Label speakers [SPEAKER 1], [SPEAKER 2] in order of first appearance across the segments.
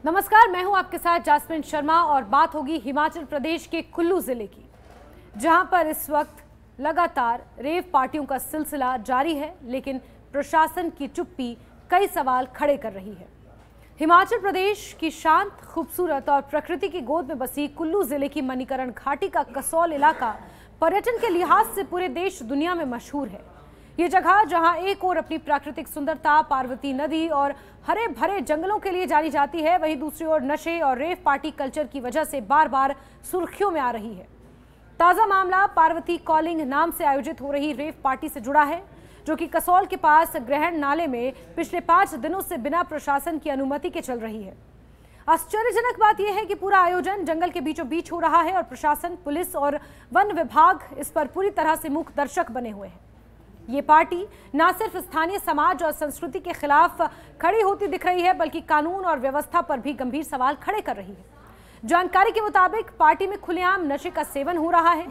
[SPEAKER 1] नमस्कार, मैं हूं आपके साथ जास्मिन शर्मा और बात होगी हिमाचल प्रदेश के कुल्लू जिले की, जहां पर इस वक्त लगातार रेव पार्टियों का सिलसिला जारी है, लेकिन प्रशासन की चुप्पी कई सवाल खड़े कर रही है। हिमाचल प्रदेश की शांत, खूबसूरत और प्रकृति की गोद में बसी कुल्लू जिले की मणिकरण घाटी का कसौल इलाका पर्यटन के लिहाज से पूरे देश दुनिया में मशहूर है। ये जगह जहां एक ओर अपनी प्राकृतिक सुंदरता, पार्वती नदी और हरे भरे जंगलों के लिए जानी जाती है, वहीं दूसरी ओर नशे और रेव पार्टी कल्चर की वजह से बार बार सुर्खियों में आ रही है। ताजा मामला पार्वती कॉलिंग नाम से आयोजित हो रही रेव पार्टी से जुड़ा है, जो कि कसौल के पास ग्रहण नाले में पिछले 5 दिनों से बिना प्रशासन की अनुमति के चल रही है। आश्चर्यजनक बात यह है कि पूरा आयोजन जंगल के बीचों बीच हो रहा है और प्रशासन, पुलिस और वन विभाग इस पर पूरी तरह से मूक दर्शक बने हुए हैं। ये पार्टी न सिर्फ स्थानीय समाज और संस्कृति के खिलाफ खड़ी होती दिख रही है, बल्कि कानून और व्यवस्था पर भी गंभीर सवाल खड़े कर रही है। जानकारी के मुताबिक पार्टी में खुलेआम नशे का सेवन हो रहा है,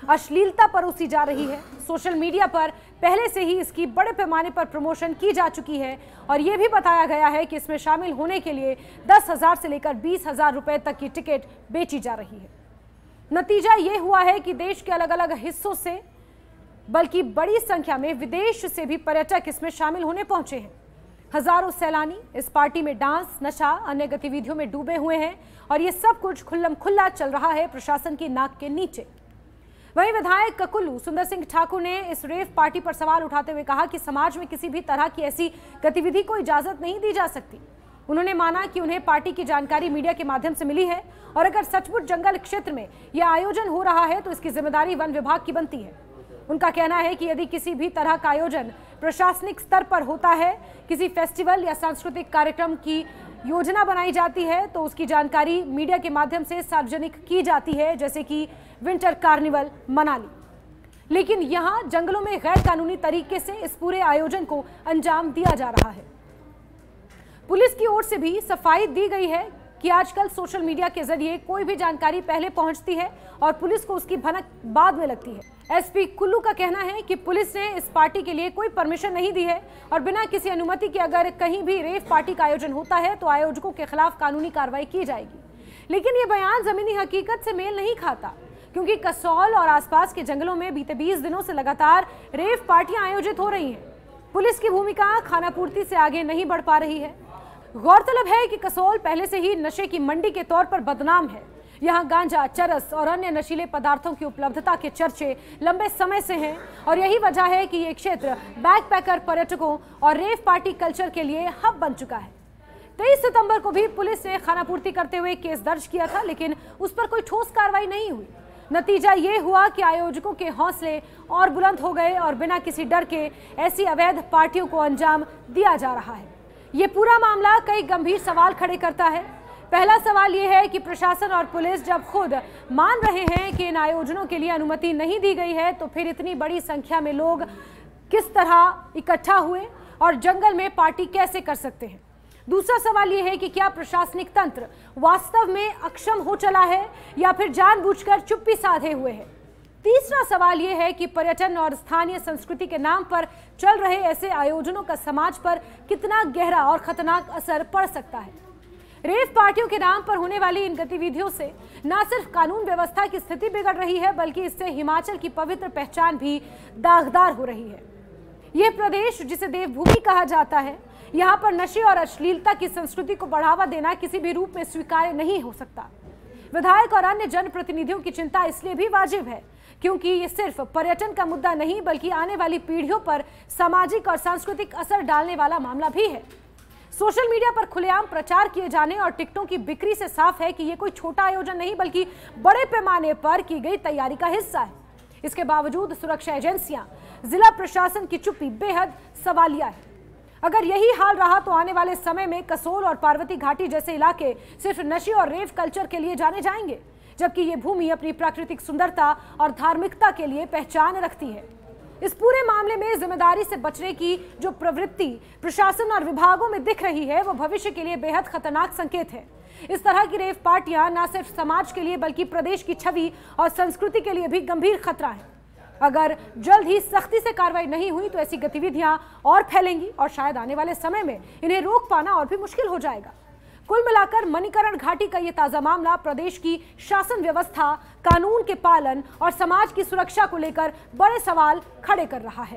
[SPEAKER 1] अश्लीलता परोसी जा रही है। सोशल मीडिया पर पहले से ही इसकी बड़े पैमाने पर प्रमोशन की जा चुकी है और ये भी बताया गया है कि इसमें शामिल होने के लिए 10,000 से लेकर 20,000 रुपए तक की टिकट बेची जा रही है। नतीजा ये हुआ है कि देश के अलग अलग हिस्सों से बल्कि बड़ी संख्या में विदेश से भी पर्यटक इसमें शामिल होने पहुंचे हैं। हजारों सैलानी इस पार्टी में डांस, नशा, अन्य गतिविधियों में डूबे हुए हैं और ये सब कुछ खुल्लम खुल्ला चल रहा है प्रशासन की नाक के नीचे। वहीं विधायक कुल्लू सुंदर सिंह ठाकुर ने इस रेव पार्टी पर सवाल उठाते हुए कहा कि समाज में किसी भी तरह की ऐसी गतिविधि को इजाजत नहीं दी जा सकती। उन्होंने माना कि उन्हें पार्टी की जानकारी मीडिया के माध्यम से मिली है और अगर सचमुच जंगल क्षेत्र में यह आयोजन हो रहा है तो इसकी जिम्मेदारी वन विभाग की बनती है। उनका कहना है कि यदि किसी भी तरह का आयोजन प्रशासनिक स्तर पर होता है, किसी फेस्टिवल या सांस्कृतिक कार्यक्रम की योजना बनाई जाती है तो उसकी जानकारी मीडिया के माध्यम से सार्वजनिक की जाती है, जैसे कि विंटर कार्निवल मनाली। लेकिन यहां जंगलों में गैर कानूनी तरीके से इस पूरे आयोजन को अंजाम दिया जा रहा है। पुलिस की ओर से भी सफाई दी गई है कि आजकल सोशल मीडिया के जरिए कोई भी जानकारी पहले पहुंचती है और पुलिस को उसकी भनक बाद में लगती है। एसपी कुल्लू का कहना है कि पुलिस ने इस पार्टी के लिए कोई परमिशन नहीं दी है और बिना किसी अनुमति के अगर कहीं भी रेव पार्टी का आयोजन होता है तो आयोजकों के खिलाफ कानूनी कार्रवाई की जाएगी। लेकिन ये बयान जमीनी हकीकत से मेल नहीं खाता, क्योंकि कसौल और आसपास के जंगलों में बीते 20 दिनों से लगातार रेव पार्टियां आयोजित हो रही हैं। पुलिस की भूमिका खानापूर्ति से आगे नहीं बढ़ पा रही है। गौरतलब है कि कसौल पहले से ही नशे की मंडी के तौर पर बदनाम है। यहाँ गांजा, चरस और अन्य नशीले पदार्थों की उपलब्धता के चर्चे लंबे समय से हैं और यही वजह है कि ये क्षेत्र बैकपैकर पर्यटकों और रेव पार्टी कल्चर के लिए हब बन चुका है। 23 सितंबर को भी पुलिस ने खानापूर्ति करते हुए केस दर्ज किया था, लेकिन उस पर कोई ठोस कार्रवाई नहीं हुई। नतीजा ये हुआ कि आयोजकों के हौसले और बुलंद हो गए और बिना किसी डर के ऐसी अवैध पार्टियों को अंजाम दिया जा रहा है। ये पूरा मामला कई गंभीर सवाल खड़े करता है। पहला सवाल यह है कि प्रशासन और पुलिस जब खुद मान रहे हैं कि इन आयोजनों के लिए अनुमति नहीं दी गई है, तो फिर इतनी बड़ी संख्या में लोग किस तरह इकट्ठा हुए और जंगल में पार्टी कैसे कर सकते हैं। दूसरा सवाल यह है कि क्या प्रशासनिक तंत्र वास्तव में अक्षम हो चला है या फिर जानबूझकर चुप्पी साधे हुए है। तीसरा सवाल यह है कि पर्यटन और स्थानीय संस्कृति के नाम पर चल रहे ऐसे आयोजनों का समाज पर कितना गहरा और खतरनाक असर पड़ सकता है। रेव पार्टियों के नाम पर होने वाली इन गतिविधियों से न सिर्फ कानून व्यवस्था की स्थिति बिगड़ रही है, बल्कि इससे हिमाचल की पवित्र पहचान भी दागदार हो रही है। यह प्रदेश जिसे देवभूमि कहा जाता है, यहाँ पर नशे और अश्लीलता की संस्कृति को बढ़ावा देना किसी भी रूप में स्वीकार्य नहीं हो सकता। विधायक और अन्य जनप्रतिनिधियों की चिंता इसलिए भी वाजिब है क्योंकि ये सिर्फ पर्यटन का मुद्दा नहीं, बल्कि आने वाली पीढ़ियों पर सामाजिक और सांस्कृतिक असर डालने वाला मामला भी है। सोशल मीडिया पर खुलेआम प्रचार किए जाने और टिकटों की बिक्री से साफ है कि ये कोई छोटा आयोजन नहीं, बल्कि बड़े पैमाने पर की गई तैयारी का हिस्सा है। इसके बावजूद सुरक्षा एजेंसियां, जिला प्रशासन की चुप्पी बेहद सवालिया है। अगर यही हाल रहा तो आने वाले समय में कसौल और पार्वती घाटी जैसे इलाके सिर्फ नशे और रेव कल्चर के लिए जाने जाएंगे, जबकि ये भूमि अपनी प्राकृतिक सुंदरता और धार्मिकता के लिए पहचान रखती है। इस पूरे मामले में जिम्मेदारी से बचने की जो प्रवृत्ति प्रशासन और विभागों में दिख रही है, वो भविष्य के लिए बेहद खतरनाक संकेत है। इस तरह की रेव पार्टियां न सिर्फ समाज के लिए बल्कि प्रदेश की छवि और संस्कृति के लिए भी गंभीर खतरा है। अगर जल्द ही सख्ती से कार्रवाई नहीं हुई तो ऐसी गतिविधियां और फैलेंगी और शायद आने वाले समय में इन्हें रोक पाना और भी मुश्किल हो जाएगा। कुल मिलाकर मणिकरण घाटी का ये ताजा मामला प्रदेश की शासन व्यवस्था, कानून के पालन और समाज की सुरक्षा को लेकर बड़े सवाल खड़े कर रहा है।